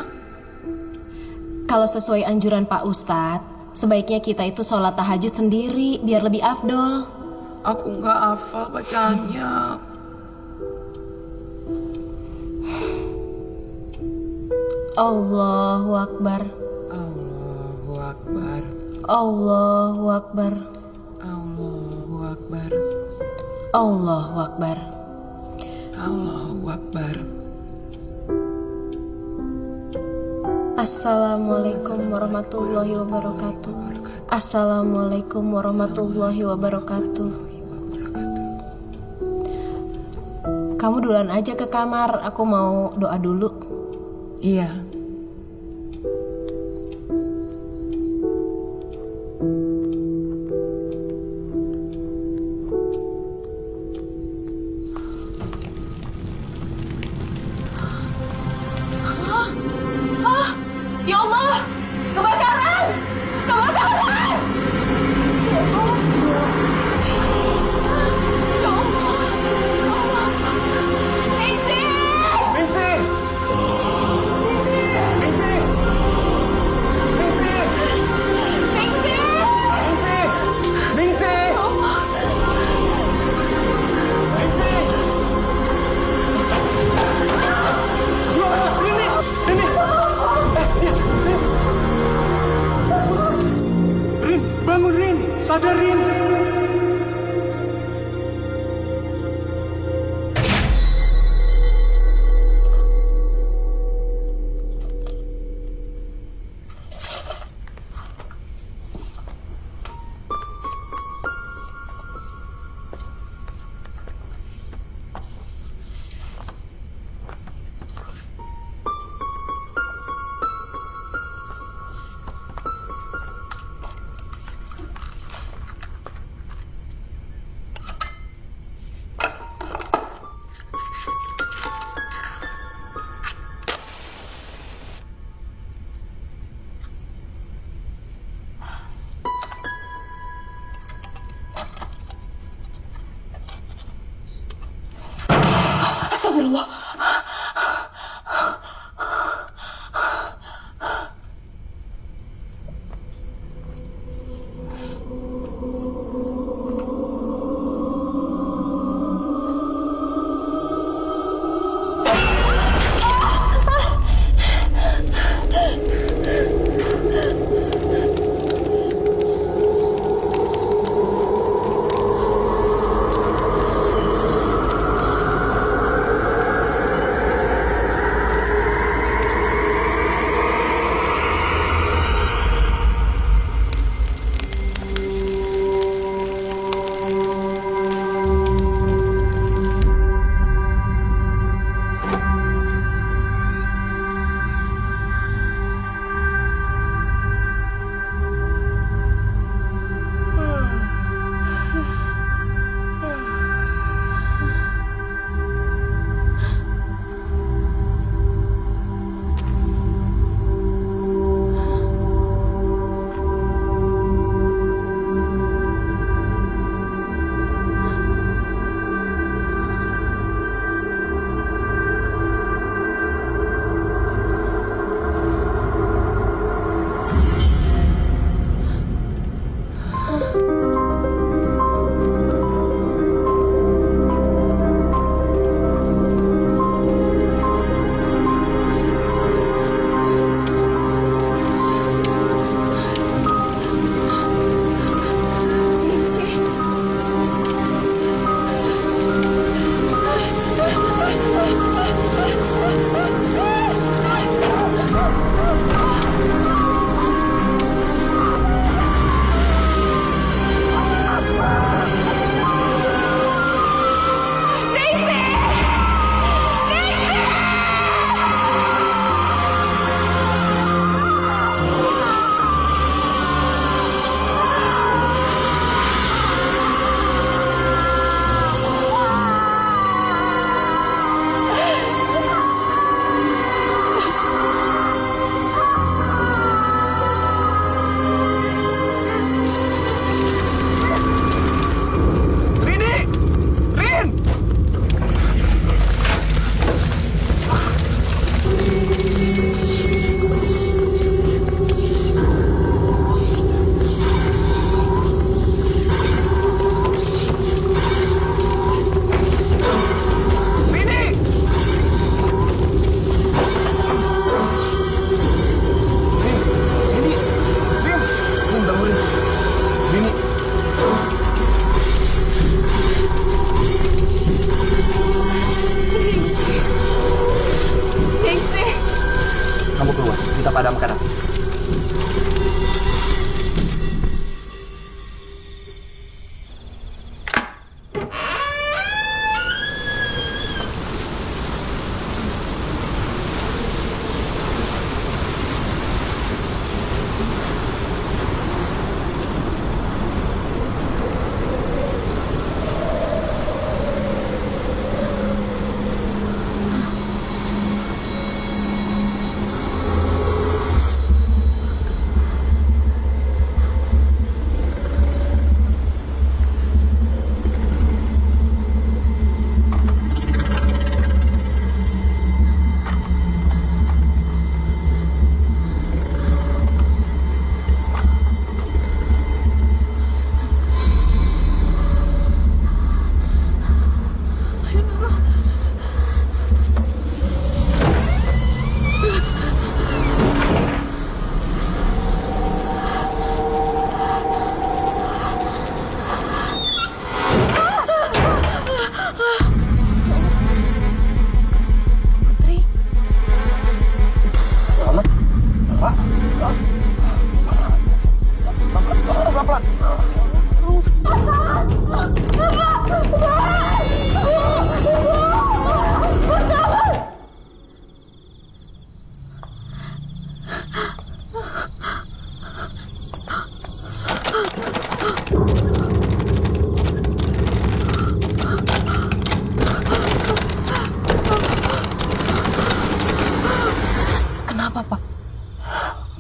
Kalau sesuai anjuran Pak Ustadz, sebaiknya kita itu sholat tahajud sendiri biar lebih afdol. Aku nggak hafal bacaannya. Allahu Akbar. Allahu Akbar. Allahu Akbar. Allahu Akbar. Allahu Akbar. Allahu Akbar. Assalamualaikum warahmatullahi wabarakatuh. Assalamualaikum warahmatullahi wabarakatuh. Kamu duluan aja ke kamar, aku mau doa dulu. Iya. Ya Allah, kebakaran! Kebakaran! Ya Allah, ya Allah. Ningsih! Ningsih!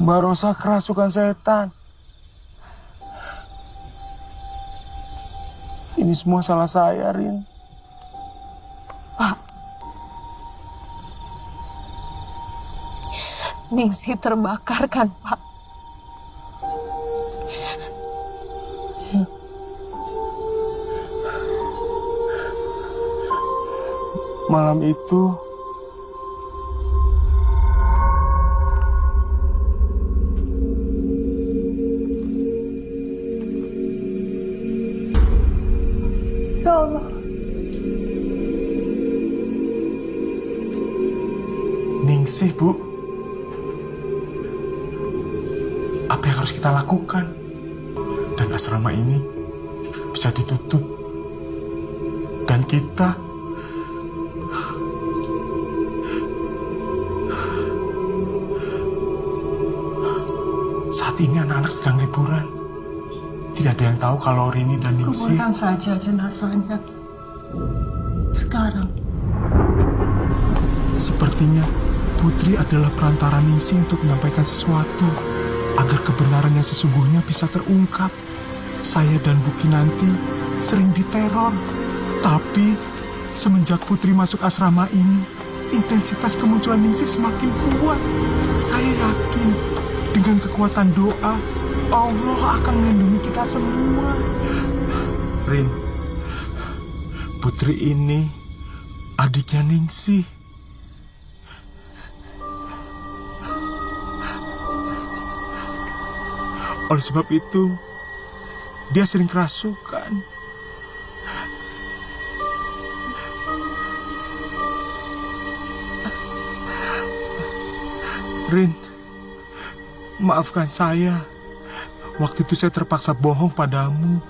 Mbak Rosa kerasukan setan. Ini semua salah saya, Rin. Pak, Ningsih terbakar kan, Pak? Malam itu ya Allah, Ningsih, Bu. Apa yang harus kita lakukan? Dan asrama ini bisa ditutup. Dan kita saat ini anak-anak sedang liburan. Tidak ada yang tahu kalau Rini dan Ningsih. Kuburkan saja jenazahnya. Sekarang. Sepertinya Putri adalah perantara Ningsih untuk menyampaikan sesuatu agar kebenaran yang sesungguhnya bisa terungkap. Saya dan Buki nanti sering diteror. Tapi semenjak Putri masuk asrama ini, intensitas kemunculan Ningsih semakin kuat. Saya yakin dengan kekuatan doa, Allah akan melindungi kita semua. Rin, Putri ini adiknya Ningsih. Oleh sebab itu, dia sering kerasukan. Rin, maafkan saya. Waktu itu saya terpaksa bohong padamu.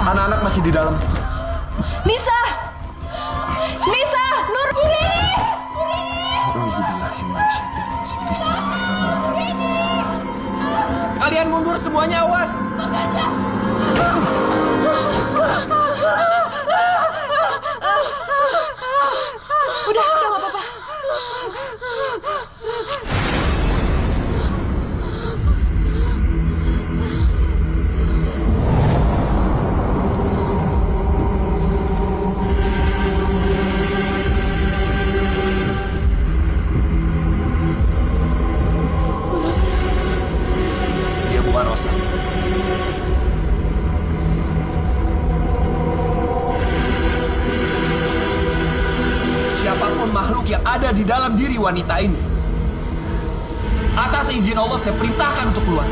Anak-anak masih di dalam. Nisa! Nisa! Nurpuri! Kalian mundur semuanya, awas! ada di dalam diri wanita ini. Atas izin Allah saya perintahkan untuk keluar.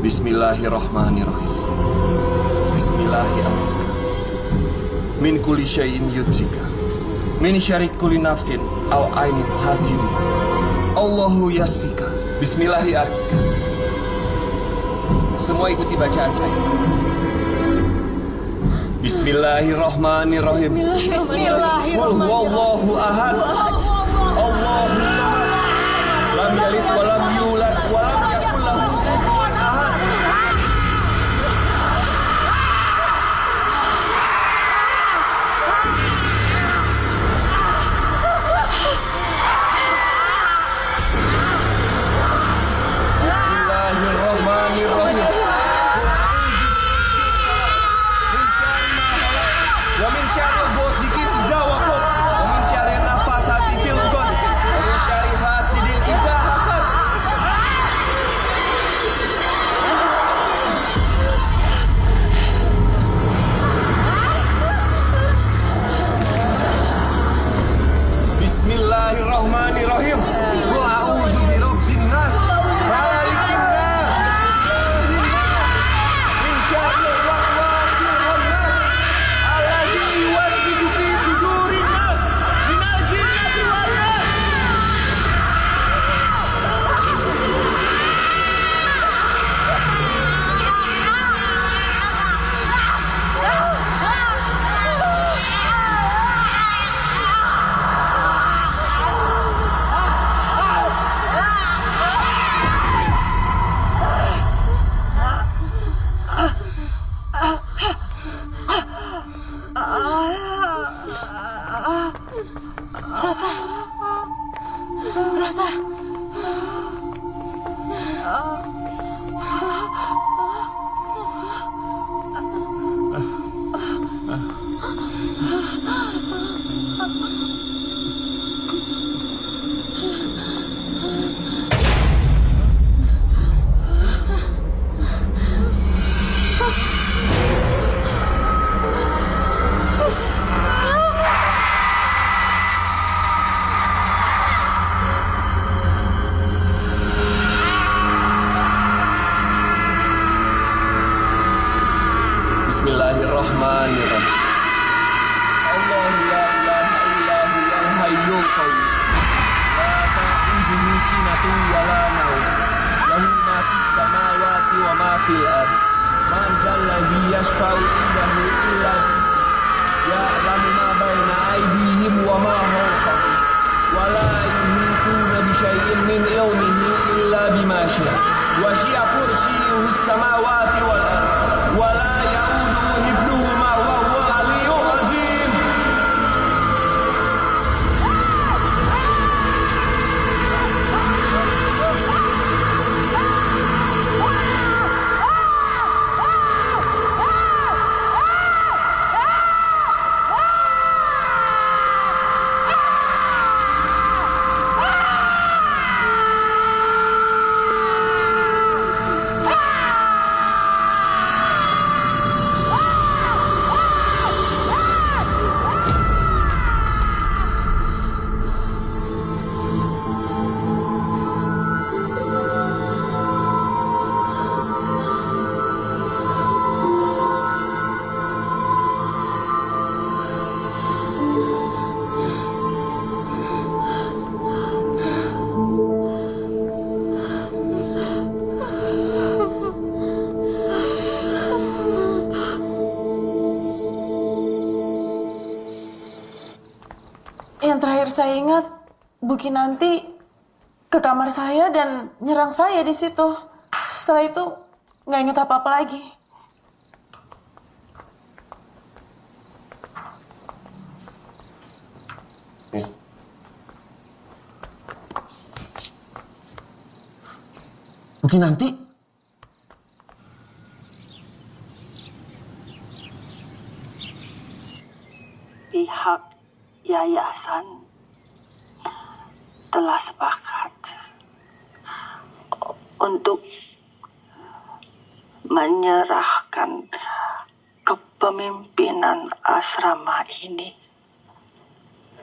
Bismillahirrahmanirrahim. Bismillahirrahmanirrahim. Min kulli syai'in yudzika. Min syarri kulli nafsin aw ainin hasidin. Allahu yasfika. Bismillahirrahmanirrahim. Semua ikuti bacaan saya. Bismillahirrahmanirrahim. Bismillahirrahmanirrahim. Qul huwallahu ahad. Allahu samad. Lam yalid wa lam yulad wa lam yakul lahu kufuwan ahad. Bismillahirrahmanirrahim. Wa min syarri ghasiqin idza waqab. Wa min syarri nafasati fil 'uqad. Wa min syarri hasidin idza hasad. Bismillahirrahmanirrahim. Qul a'udzu birabbin nas, malikin nas, min syarril waswasil khannas, alladzi yuwaswisu fi sudurin nas, minal jinnati wan nas. Rosa. Rosa. Bismillahirrahmanirrahim. Allahu la ilaha illa huwal hayyul qayyum. La ta'khudhuhu sinatun wa la nawm. Lahu ma fis samawati wa ma fil ardh. Man zallazi yashfa'u indahu illa bi'idznihi. Ya'lamu ma baina aydihim wa ma khalfahum. Wa la yuhituna bi syai'in min ilmihi illa bima syaa'. Wasi'a kursiyyuhu as-samawati wal ardh. Wa la ya'uduhu hifdhuhuma wa huwal 'aliyyul 'azim. Yang terakhir saya ingat, Bu Kinanti ke kamar saya dan nyerang saya di situ. Setelah itu nggak ingat apa-apa lagi. Mungkin nanti Pihak yayasan telah sepakat untuk menyerahkan kepemimpinan asrama ini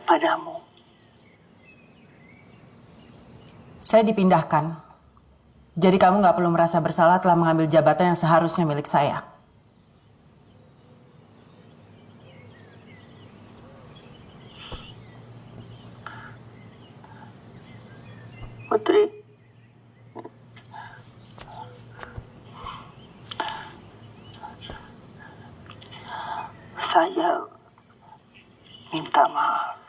padamu. Saya dipindahkan. Jadi kamu nggak perlu merasa bersalah telah mengambil jabatan yang seharusnya milik saya. Putri, saya minta maaf.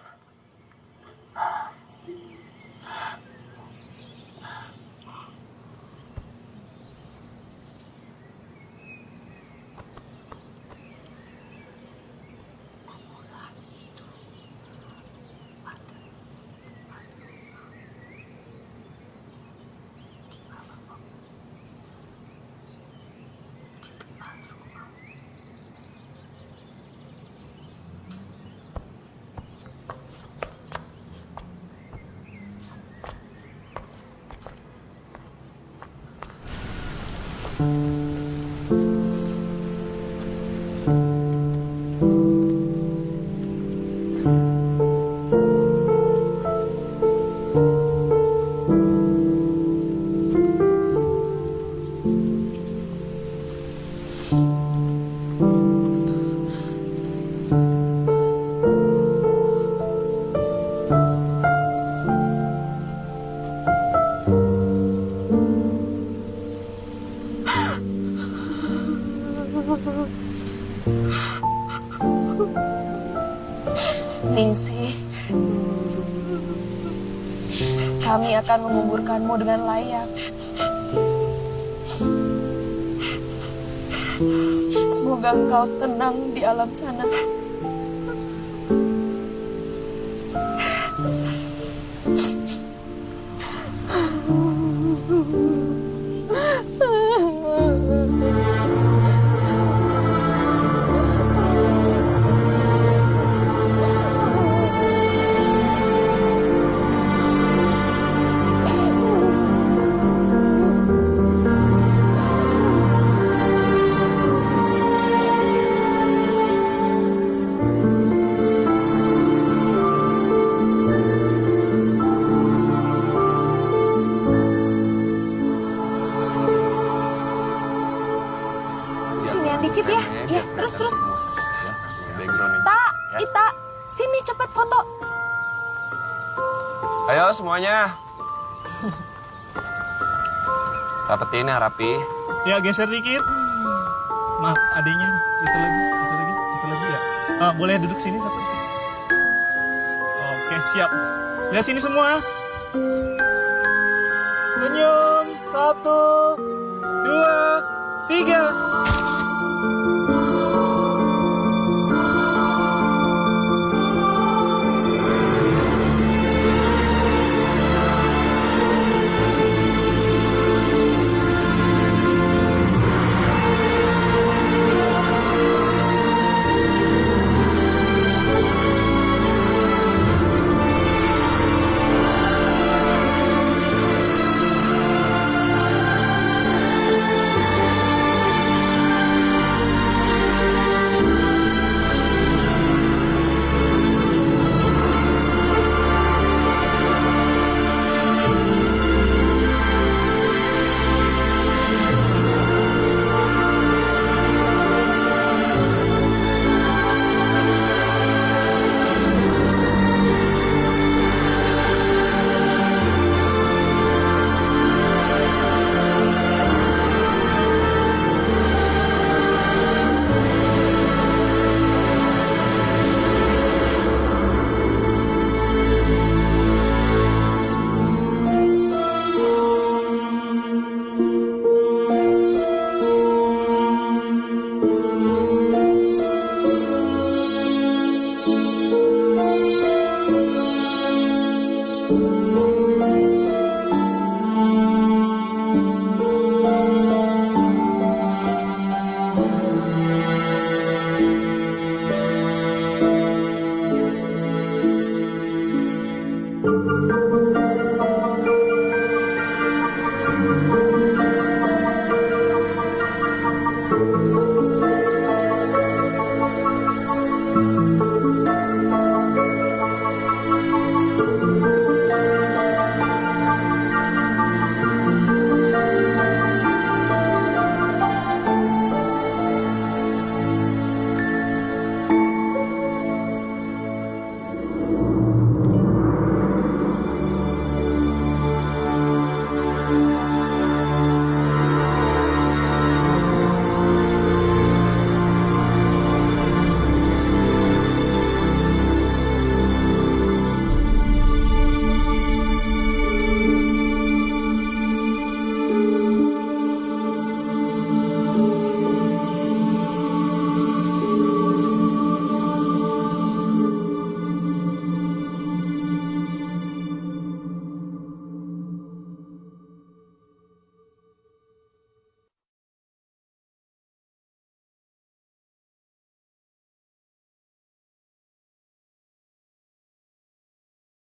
Ningsih, kami akan menguburkanmu dengan layak. Semoga engkau tenang di alam sana. Sini yang dikit ya. Ya, terus. Ita, sini cepet foto. ayo semuanya. Rapetin ya, rapi. Ya geser dikit. Maaf adiknya. Geser lagi ya. Boleh duduk sini satu. Oke siap. Lihat sini semua. Senyum. 1, 2, 3.